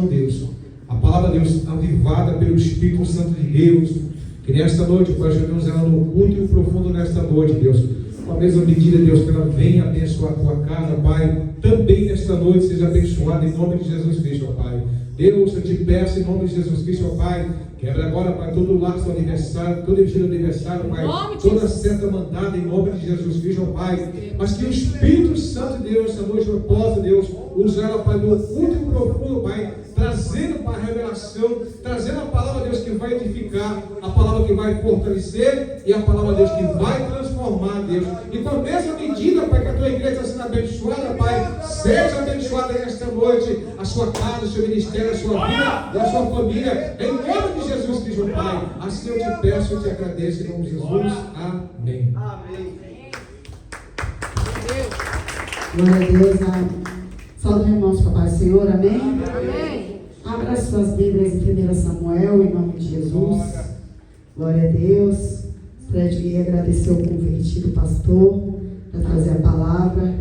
Deus, a palavra de Deus avivada pelo Espírito Santo de Deus, que nesta noite, Pai, chegamos ela no culto e profundo nesta noite, Deus, com a mesma medida, Deus, que ela venha abençoar a tua casa, Pai, também nesta noite seja abençoada em nome de Jesus Cristo, ó Pai. Deus, eu te peço em nome de Jesus Cristo, ó Pai, quebra agora, Pai, todo o laço do aniversário, todo o dia do aniversário, Pai, toda seta mandada em nome de Jesus Cristo, ó Pai, mas que o Espírito Santo de Deus, esta noite, eu possa, Deus, usar ela, Pai, no culto profundo, Pai, trazendo para a revelação, trazendo a palavra, Deus, que vai edificar, a palavra que vai fortalecer e a palavra, Deus, que vai transformar, Deus. E com a mesma medida, Pai, que a tua igreja está sendo abençoada, Pai, seja abençoada nesta noite, a sua casa, o seu ministério, a sua vida e a sua família, em nome de Jesus Cristo, Pai. Assim eu te peço, eu te agradeço, em nome de Jesus. Amém. Amém. Glória a Deus. Salve, irmãos, papai do Senhor. Amém? Amém. Abra as suas Bíblias em 1 Samuel, em nome de Jesus. Glória a Deus. Fred, queria agradecer o convite do pastor para trazer a palavra.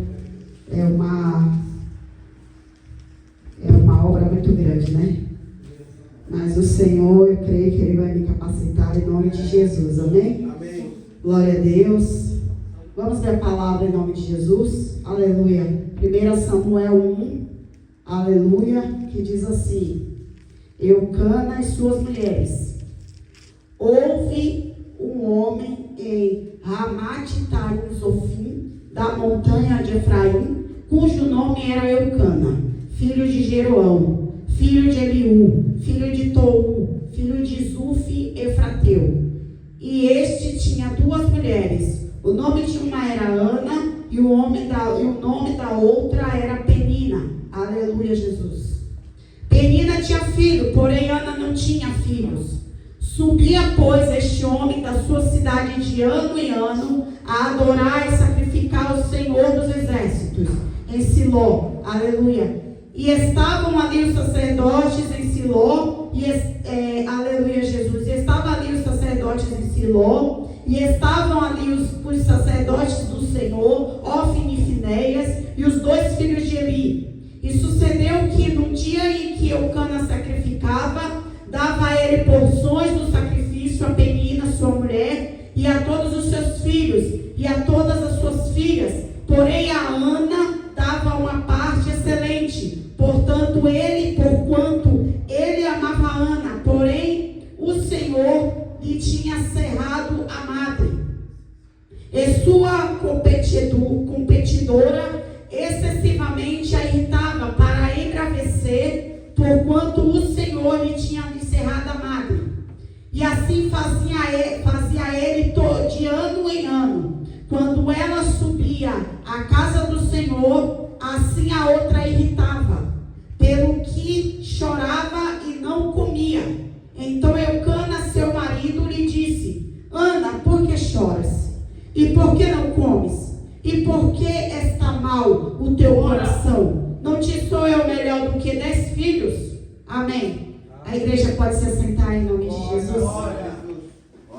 É uma obra muito grande, né? Mas o Senhor, eu creio que Ele vai me capacitar em nome de Jesus. Amém? Amém. Glória a Deus. Vamos ver a palavra em nome de Jesus. Aleluia. 1 Samuel 1, aleluia, que diz assim: Eucana e suas mulheres. Houve um homem em Ramate-Taim-Zofim, da montanha de Efraim, cujo nome era Eucana, filho de Jeroão, filho de Eliú, filho de Tou, filho de Zufi, Efrateu. E este tinha duas mulheres. O nome de uma era Ana e o nome da outra era Penina. Aleluia, Jesus. Penina tinha filho, porém Ana não tinha filhos. Subia, pois, este homem da sua cidade de ano em ano a adorar e sacrificar ao Senhor dos Exércitos em Siló. Aleluia. E estavam ali os sacerdotes em Siló. Aleluia, Jesus. E estavam ali os sacerdotes em Siló. E estavam ali os sacerdotes do Senhor, Ofni e Finéias, e os dois filhos de Eli. E sucedeu que no dia em que Eucana sacrificava, dava a ele porções do sacrifício a Penina, sua mulher, e a todos os seus filhos, e a todas as suas filhas. Porém a Ana dava uma parte excelente, porquanto ele amava a Ana, porém o Senhor lhe tinha cerrado a madre. E sua competidora excessivamente a irritava para engravecer, porquanto o Senhor lhe tinha cerrado a madre. E assim fazia ele de ano em ano. Quando ela subia à casa do Senhor, assim a outra irritava, pelo que chorava e não comia. Então Eucana, seu marido, lhe disse: Ana, por que choras? E por que não comes? E por que está mal o teu coração? Não te sou eu melhor do que 10 filhos? Amém. A igreja pode se assentar em nome de Jesus.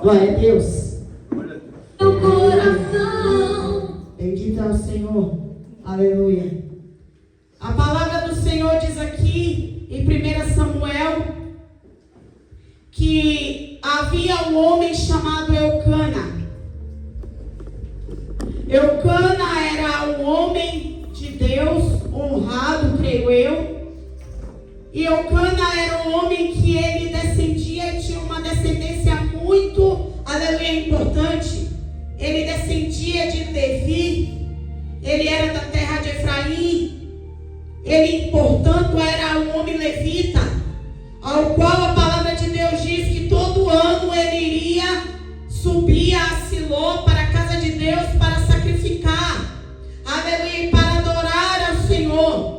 Glória a Deus. Meu coração. Bendito é o Senhor. Aleluia. A palavra do Senhor diz aqui em 1 Samuel que havia um homem chamado Eucana. Eucana era um homem de Deus, honrado, creio eu. E Eucana era um homem que ele descendia e tinha uma descendência muito, aleluia, importante. Ele descendia de Levi, ele era da terra de Efraim. Ele, portanto, era um homem levita, ao qual a palavra de Deus diz que todo ano ele iria subir a Siló, para a casa de Deus, para sacrificar, aleluia, para adorar ao Senhor.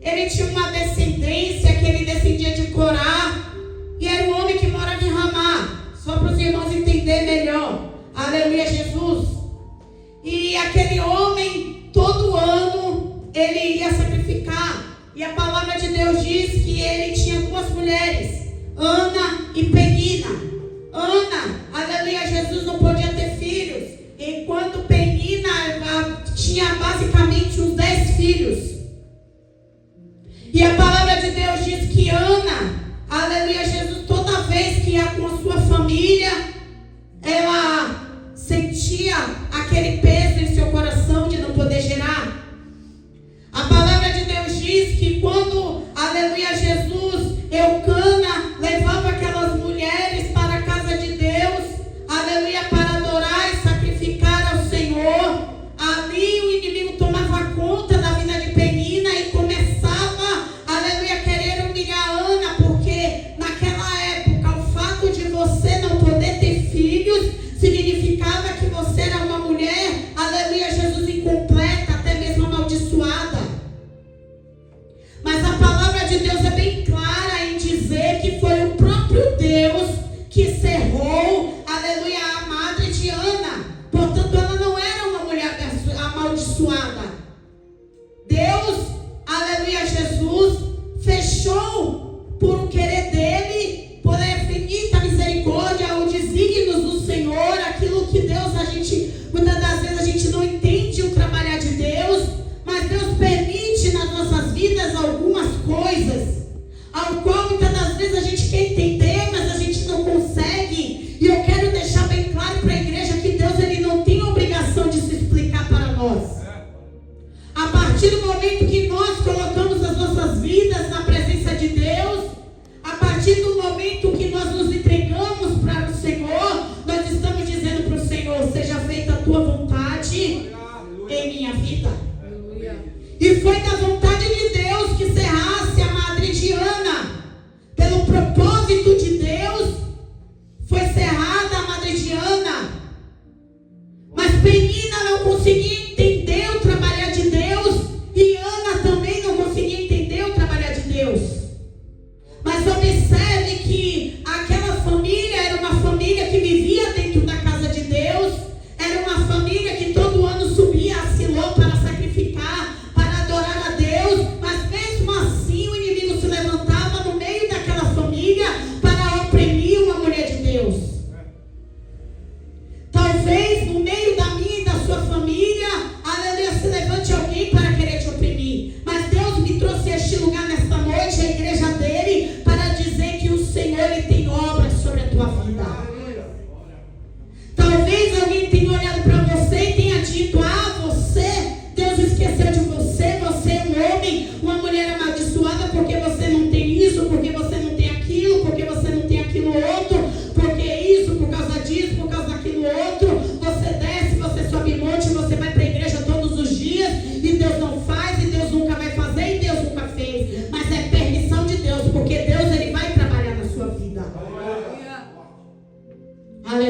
Ele tinha uma descendência que ele descendia de Corá, e era um homem que morava em Ramá, só para os irmãos entenderem melhor, aleluia, Jesus. E aquele homem, todo ano, ele iria sacrificar. E a palavra de Deus diz que ele tinha duas mulheres.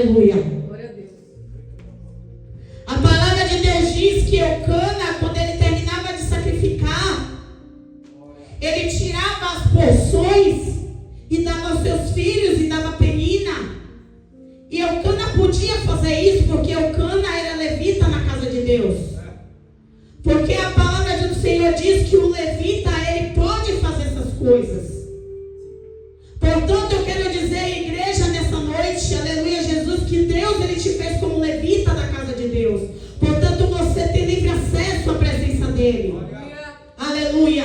Aleluia. Glória a Deus. A palavra de Deus diz que Eucana, quando ele terminava de sacrificar, ele tirava as porções e dava aos seus filhos e dava a Penina. E Eucana podia fazer isso porque Eucana era levita na casa de Deus. Porque a palavra do Senhor diz que o levita, ele pode fazer essas coisas. Portanto, eu quero dizer, igreja, nessa noite, aleluia, Jesus, que Deus, ele te fez como levita da casa de Deus. Portanto, você tem livre acesso à presença dele. Aleluia.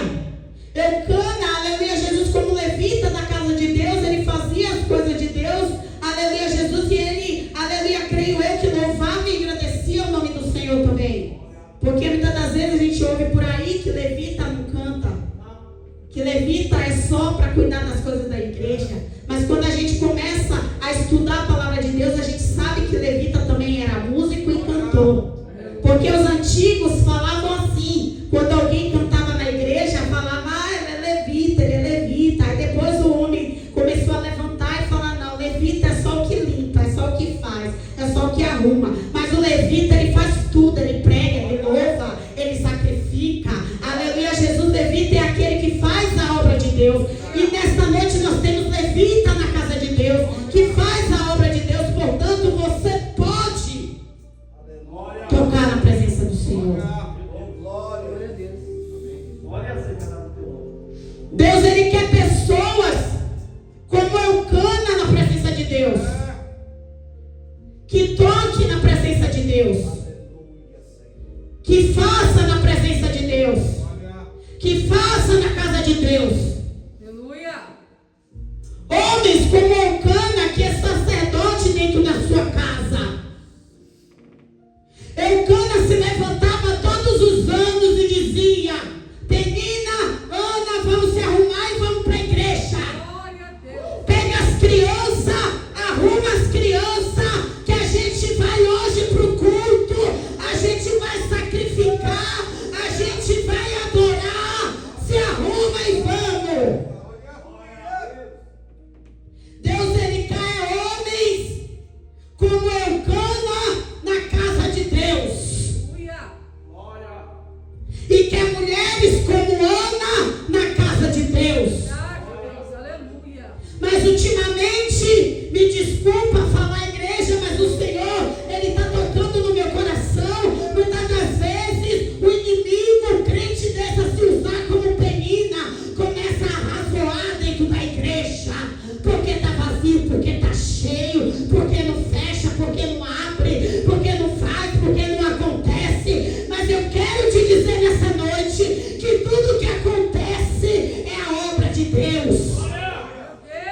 Eucana, aleluia, Jesus, como levita da casa de Deus, ele fazia as coisas de Deus, aleluia, Jesus, e ele, aleluia, creio eu, que louvava e agradecia o nome do Senhor também. Porque muitas das vezes a gente ouve por aí que levita não canta, que levita é só para cuidar das coisas da igreja. Mas quando a gente começa a estudar a palavra de Deus, a gente sabe que levita também era músico e cantor. Porque os antigos falavam assim, quando alguém cantava na igreja, falava, ele é levita, ele é levita. Aí depois o homem começou a levantar e falar, não, levita é só o que limpa, é só o que faz, é só o que arruma. Mas o levita, ele faz tudo, ele prega, ele louva, ele sacrifica. Aleluia, Jesus, levita é aquele que faz a obra de Deus. E nesta noite nós temos levita na casa de Deus, que faz a obra de Deus. Portanto, você pode tocar na presença do Senhor. Deus, ele quer pessoas como Eucana na presença de Deus, que toque na presença de Deus, que faça na presença de Deus, que faça na casa de Deus. Aleluia. Homens como Eucana, que é sacerdote dentro da sua casa. Eucana se levantava todos os anos e dizia, Penina, Ana, vamos se arrumar e vamos para a igreja. Glória a Deus. Pega as crianças, arruma as crianças, que a gente vai hoje para o culto, a gente vai sacrificar, a gente vai adorar, se arruma e vamos. Deus, ele quer homens como Eucana na casa de Deus, Aleluia. e quer mulheres como Ana na casa de Deus. Graças a Deus. Aleluia. Mas ultimamente, me desculpa falar igreja, mas o Senhor, ele está tocando no meu coração. Muitas das vezes, o inimigo, o crente dessa se usar como penina, começa a arrazoar dentro da igreja, porque está vazio, porque está cheio, porque não fecha, porque não abre, porque não faz, porque não acontece. Mas eu quero te dizer nessa noite, que tudo que acontece é a obra de Deus.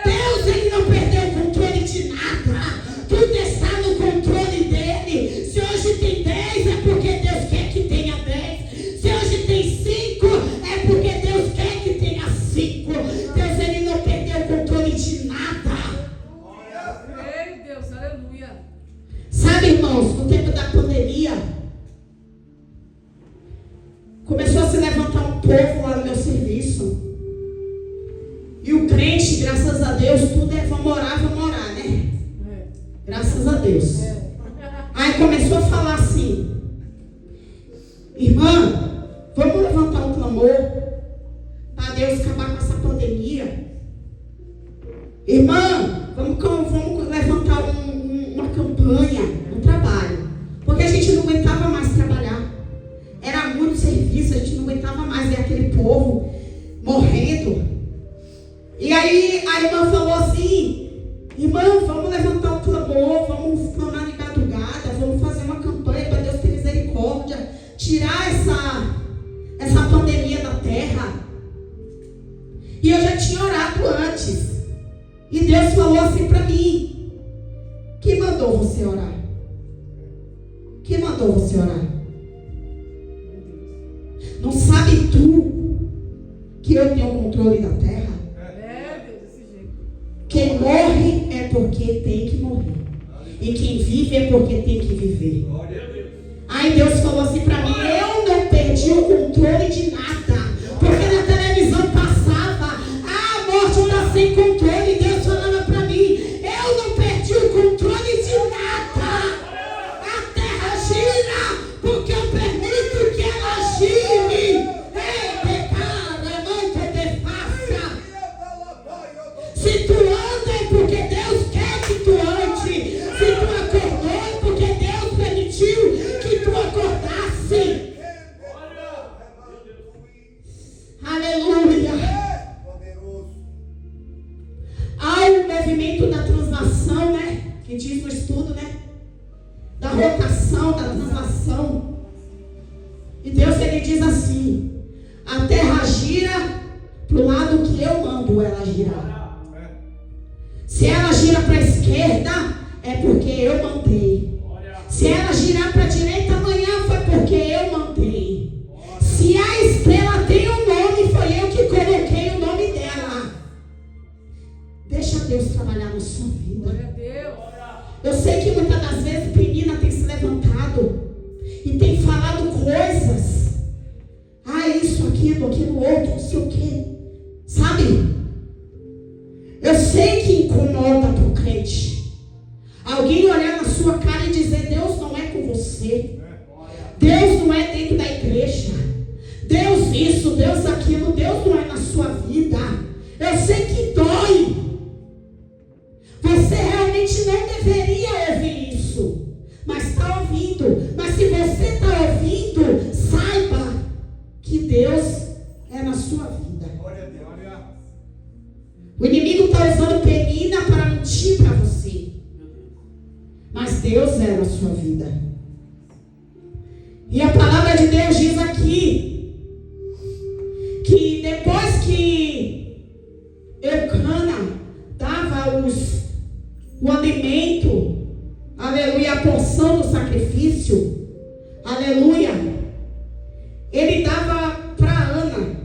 Deus, ele não perdeu o controle de nada. Tudo está no controle dele. Se hoje tem 10, é porque Deus quer que tenha 10. Se hoje tem 5, é porque Deus quer que tenha 5. Deus, ele não perdeu o controle de nada. Ei, Deus. Aleluia. Sabe, irmãos, no tempo da pandemia, começou a se levantar um povo lá no meu serviço. E o crente, graças a Deus, tudo é vamos orar, né? Graças a Deus. Aí começou a falar assim, irmã, vamos levantar um clamor para Deus acabar com essa pandemia. Irmã, vamos levantar uma campanha, um trabalho. Porque a gente não aguentava mais trabalhar. Era muito serviço, a gente não aguentava mais ver aquele povo morrendo. E aí a irmã falou assim, irmã, vamos levantar um clamor, vamos clamar de madrugada, vamos fazer uma campanha para Deus ter misericórdia, tirar essa pandemia da terra. E eu já tinha orado antes. E Deus falou assim para mim, quem mandou você orar? Quem mandou você orar? Não sabe tu que eu tenho o controle da terra? Quem morre é porque tem que morrer. E quem vive é porque tem que viver. Aí Deus falou assim para mim, eu não perdi o controle de nada. Porque na televisão passava, a morte está sem controle. Deus falava para mim, eu não perdi o controle de nada. tu anda é porque Deus quer que tu ande. Se tu acordou é porque Deus permitiu que tu acordasse. Aleluia. Há um movimento da translação, né? Que diz no estudo, né? Da rotação, da translação. E Deus, ele diz assim: a terra gira para o lado que eu mando ela girar. Se ela gira para a esquerda, é porque eu mandei. Se ela girar para a direita amanhã, foi porque eu mandei. Se a estrela tem um nome, foi eu que coloquei o nome dela. Deixa Deus trabalhar na sua vida. Glória a Deus. Eu sei que muitas das vezes Penina tem se levantado e tem falado coisas. Isso, aquilo outro, não sei o quê. Sabe? Eu sei que incomoda para o crente. Alguém olhar na sua cara e dizer: Deus não é com você. Deus não é dentro da igreja. Deus isso, Deus aquilo. Deus não é na sua vida. Eu sei que dói. Você realmente não deveria ouvir isso. Mas está ouvindo. Mas se você está ouvindo, saiba que Deus é na sua vida. O inimigo está usando Penina para mentir para você. Mas Deus é na sua vida. E a palavra de Deus diz aqui que depois que Eucana dava o alimento, aleluia, a porção do sacrifício, aleluia, ele dava para Ana.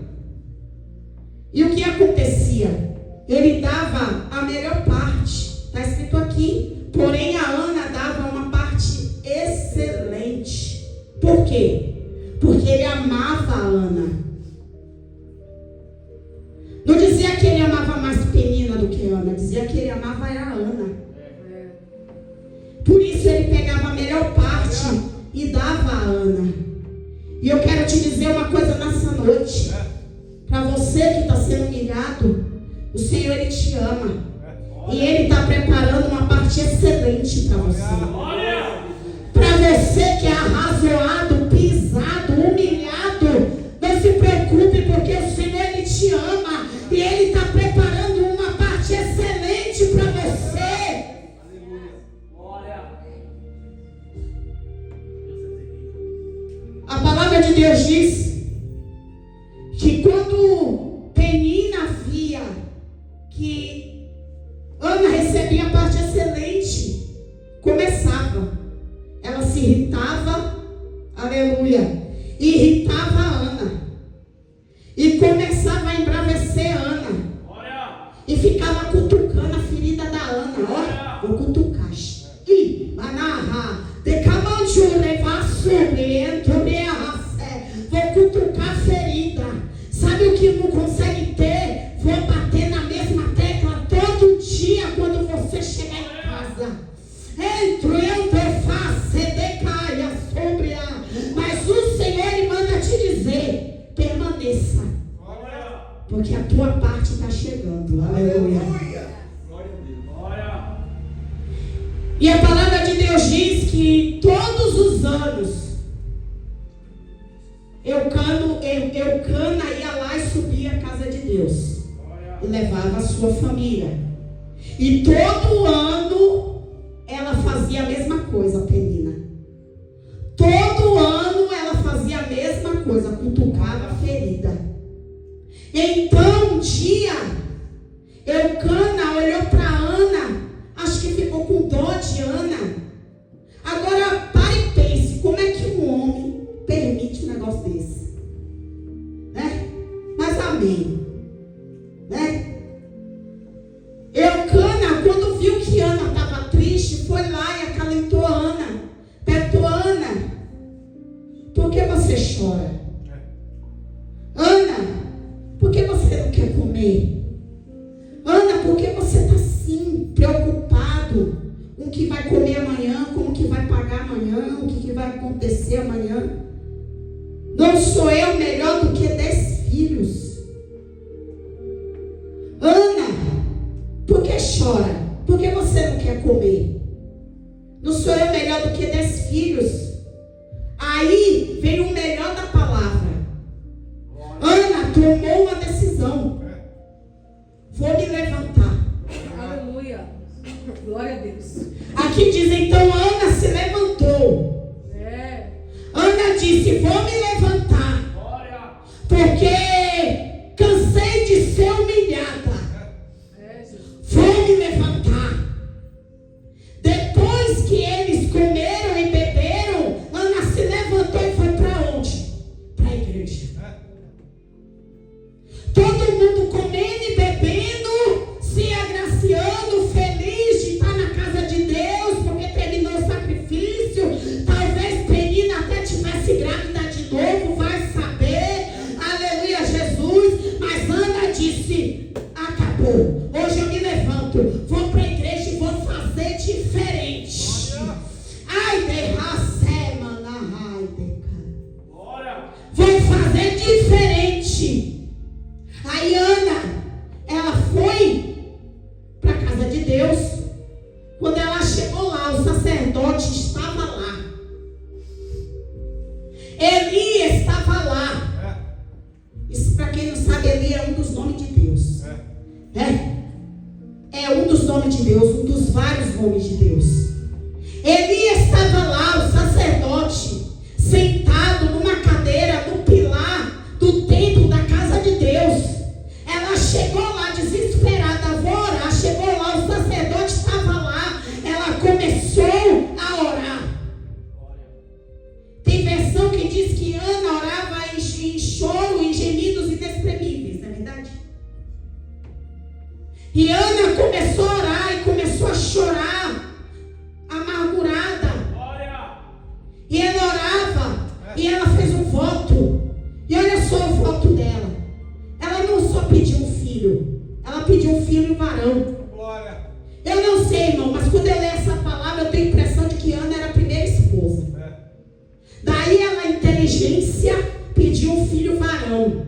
E o que acontecia? Ele dava a melhor parte. Está escrito aqui. Porém, a Ana dava uma parte excelente. Por quê? Porque ele amava a Ana. Não dizia que ele amava mais Penina do que Ana. Dizia que ele amava a Ana. Por isso ele pegava a melhor parte e dava a Ana. E eu quero te dizer uma coisa nessa noite. Para você que está sendo humilhado, o Senhor, ele te ama. E ele está preparando uma parte excelente para você. Para você que é arrazoado, pisado, humilhado, não se preocupe, porque o Senhor, ele te ama. E ele está preparando uma parte excelente para você. A palavra de Deus diz que quando Penina via que Ana recebia a parte excelente, começava, ela se irritava, aleluia, irritava a Ana e começava a embravecer Ana e ficava cutucando a ferida da Ana. Vou cutucar. Vou cutucar a ferida. Sabe o que não consegue ter? Vou bater na mesma tecla todo dia quando você chegar em casa. Mas o Senhor, ele manda te dizer: permaneça, porque a tua parte está chegando. Aleluia. E a palavra de Deus diz que todos os anos Eucana ia lá e subia a casa de Deus e levava a sua família. E todo ano ela fazia a mesma coisa, Penina. Todo ano ela fazia a mesma coisa, cutucava a ferida. Então um dia Eucana olhou para Ana, acho que ficou com dó de Ana. Agora pare e pense, como é que um homem permite um negócio desse? Né? Mas amém. Né? Eucana, quando viu que Ana estava triste, foi lá e acalentou a Ana. Perguntou: Ana, por que você chora? Ana, por que você não quer comer? Ana, por que você está assim, preocupado com o que vai comer amanhã, com o que vai pagar amanhã, o que vai acontecer amanhã? Não sou eu melhor do que 10 filhos? Ana, por chora? Por que você não quer comer? Não sou eu melhor do que 10 filhos? Aí vem o melhor da palavra. Ana tomou uma decisão. Vou me levantar. Aleluia. Glória a Deus. Aqui diz, então Ana se levantou. Ana disse, vou me levantar. Porque cansei de ser humilhada. Vou me levantar. Depois que eles comeram e beberam, Ana se levantou e foi para onde? Para a igreja. Todo mundo comendo e bebendo, se agraciando, feliz de estar na casa de Deus, porque terminou o sacrifício. Talvez Penina até tivesse grávida de novo, vai saber. Aleluia, Jesus. Mas Ana disse, acabou. Hoje eu me levanto, vou para a igreja e vou fazer diferente. Ai, vou fazer diferente. Aí Ana, ela foi para a casa de Deus. Quando ela chegou lá, o sacerdote estava lá. Eli estava lá. Isso, para quem não sabe, Eli é um dos nomes de Deus. É um dos nomes de Deus, um dos vários nomes de Deus. Eli estava lá, o sacerdote, sentado numa cadeira no pilar do templo da casa de Deus. Ela chegou lá desesperada, vou orar. Chegou lá, o sacerdote estava lá. Ela começou a orar. Tem versão que diz que Ana orava em choro, em gemidos inexprimíveis, não é verdade? E Ana começou a orar e começou a chorar, amargurada. E ela orava, e ela fez um voto. E olha só o voto dela. Ela não só pediu um filho, ela pediu um filho varão. Eu não sei, irmão, mas quando eu leio essa palavra, eu tenho a impressão de que Ana era a primeira esposa. Daí ela, inteligência, pediu um filho varão.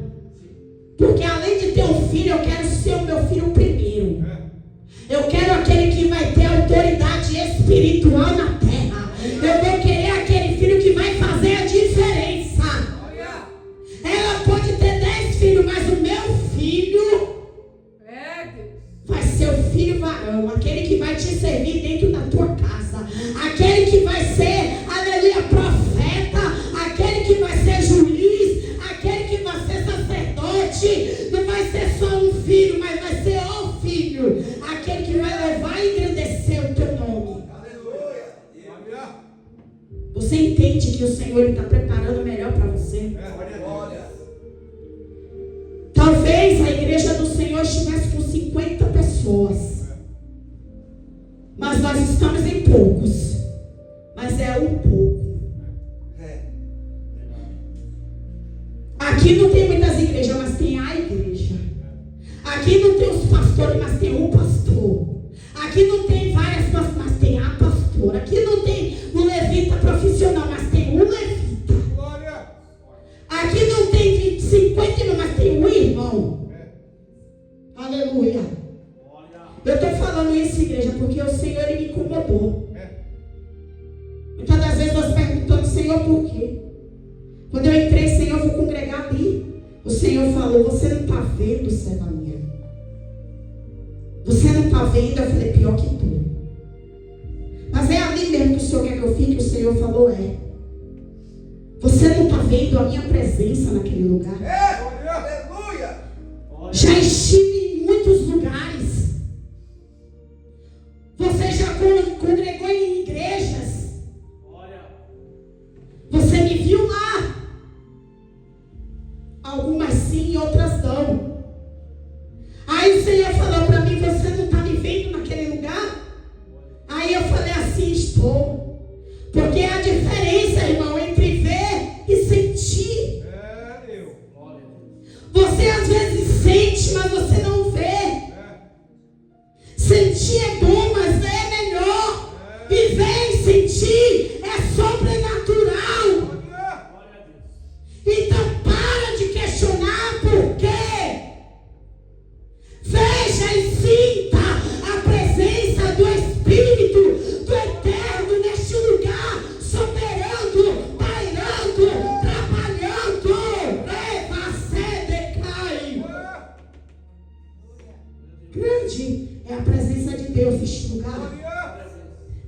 Porque além de ter um filho, eu quero ser o meu filho primeiro. Eu quero aquele que vai ter autoridade espiritual na terra. Eu vou querer aquele filho que vai fazer a diferença. Ela pode ter 10 filhos, mas o meu filho vai ser o filho varão. Aquele que vai te servir dentro da tua casa. Aquele que vai ser, aleluia, profeta. Aquele que vai ser juiz. Aquele que vai ser sacerdote. Não vai ser só um filho, mas vai ser o filho. Aquele que vai levar e engrandecer o teu nome. Você entende que o Senhor está preparando o melhor para você? Talvez a igreja do Senhor estivesse com 50 pessoas. Mas nós estamos em poucos. Mas é um pouco. Aqui não tem muitas igrejas, mas tem a igreja. Aqui não tem os pastores, mas tem um pastor. Aqui não tem várias pastoras, mas tem a pastora. Aqui não tem um levita profissional, mas tem um levita. Aqui não tem 50 irmãos, mas tem um irmão. Aleluia. Eu estou falando isso, igreja, porque o Senhor ele me incomodou. Muitas das vezes nós perguntamos, Senhor, por quê? Quando eu entrei, Senhor, eu vou congregar ali. O Senhor falou, você não está vendo, serva minha? Você não está vendo? Eu falei, pior que tu. Mas é ali mesmo que o Senhor quer que eu fique? O Senhor falou, é. Você não está vendo a minha presença naquele lugar? Aleluia! Já estive em muitos lugares. Você já congregou em igrejas. Você me viu lá. Algumas sim, outras não. Aí o Senhor falou para mim, você não está me vendo naquele lugar? Aí eu falei assim, estou. Porque a diferença, irmão, entre ver e sentir. Você às vezes sente, mas você não vê. Sentir é bom, mas ver é melhor. Viver e sentir é sobrenatural. Então para de questionar por quê. Veja e sinta a presença grande é a presença de Deus neste lugar.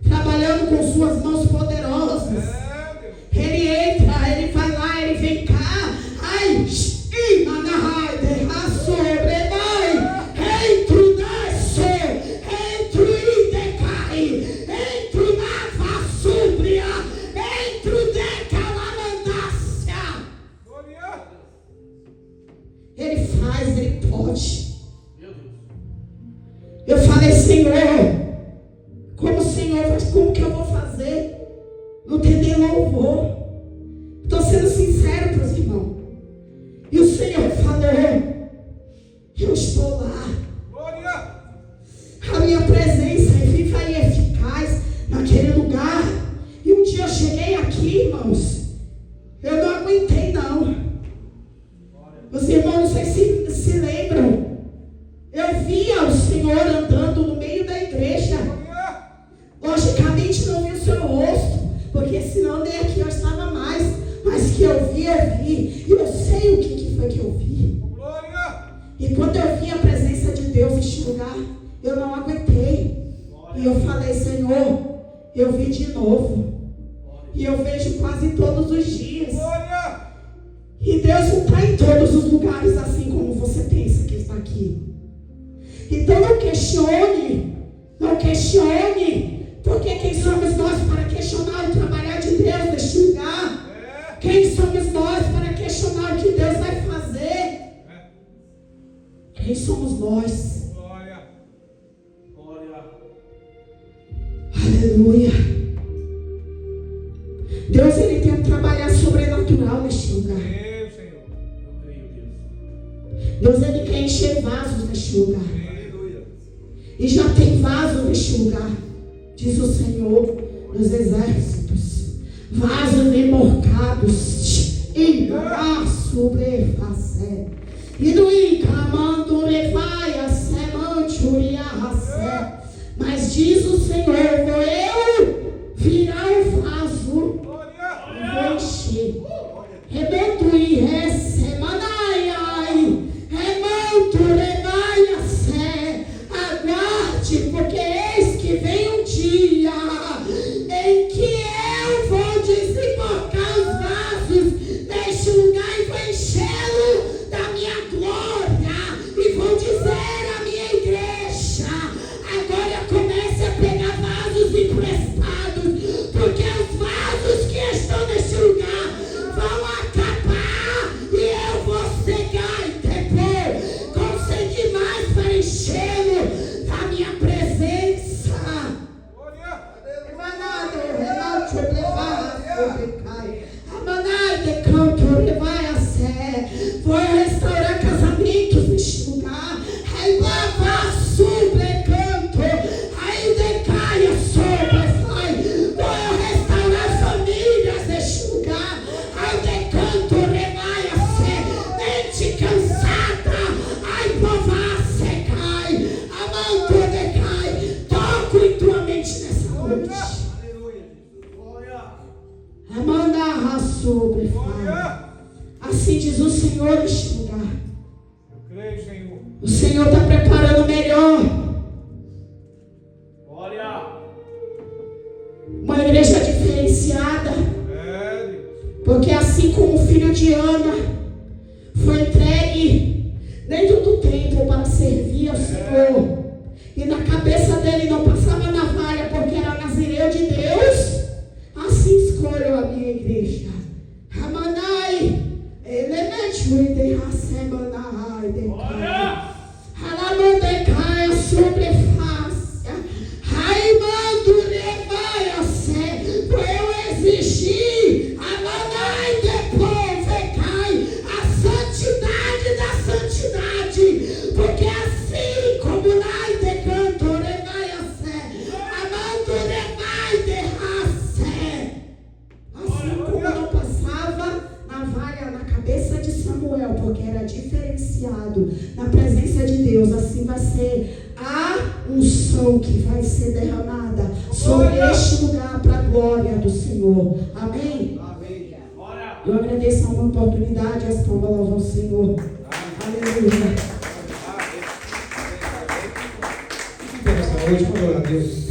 Trabalhando com suas mãos poderosas. Ele entra, ele vai lá, ele vem cá. Ai, manahai, derra sobre, vai. Entro desce, entro e decai, entro na vassúbria, entro decalamandácia. Ele faz, ele pode. Eu falei, Senhor, como que eu vou fazer? Não tem nem louvor. Estou sendo sincero para os irmãos. E o Senhor falou, eu estou lá. A minha presença é viva e eficaz naquele lugar. E um dia eu cheguei aqui, irmãos, eu não aguentei não. Os irmãos não sei se lembram. Eu via o Senhor andando no meio da igreja. Logicamente não vi o seu rosto, porque senão nem aqui eu estava mais. Mas que eu vi. E eu sei o que foi que eu vi. E quando eu vi a presença de Deus neste lugar, eu não aguentei. E eu falei, Senhor, eu vi de novo. E eu vejo quase todos os dias. E Deus não está em todos os lugares assim como você pensa que está aqui. Então não questione. Porque quem somos nós para questionar o trabalhar de Deus neste lugar? Quem somos nós para questionar o que Deus vai fazer? Quem somos nós? Glória. Aleluia. Deus, ele tem um trabalhar sobrenatural neste lugar. Deus, ele quer encher vasos neste lugar. E já tem vaso neste lugar, diz o Senhor dos exércitos. Vasos remorcados. E sobrefazer. E no encamando revaia semantúria racé. Mas diz o Senhor, vou eu virar o vaso. Vou encher. Rebeto e ressemanai. Remanto revaia sé. Aguarde, porque eis que vem um dia em que eu vou desembocar os vasos deste lugar e vou enchê-lo da minha glória e vou dizer à minha igreja, agora comece a pegar vasos emprestados, porque os vasos que estão neste lugar vão acabar e eu vou cegar e depois conseguir mais para enchê-lo da minha presença. Vou restaurar casamentos neste lugar. Aí lava sobre canto. Aí decaia sobre vai. Vou restaurar famílias neste lugar. Aí decanto revaia se mente cansada. Aí povar secai. Amanto decai. Toco em tua mente nessa noite. Amanda sobre vai. Assim diz o Senhor neste lugar. Eu creio, Senhor. O Senhor está preparando o melhor. Glória. Uma igreja diferenciada. Porque assim como o filho de Ana foi entregue dentro do templo para servir ao Senhor. E na cabeça dele não passava navalha porque era nazireu de Deus. Assim escolho a minha igreja. Ramanai. Elemente de racemanai decai. Alamandecai sobre face. Raimando revaia se. Por eu exigir. Amanai depois decai. A santidade da santidade. Porque assim como nai decanto revaia se. Amando revai de race. Assim como não passava navalha na cabeça de Samuel, porque era diferenciado na presença de Deus, assim vai ser a unção que vai ser derramada sobre este lugar para a glória do Senhor. Amém? Amém. Eu agradeço a uma oportunidade, as palmas louvam ao Senhor. Aleluia. noite, vamos adorar a Deus.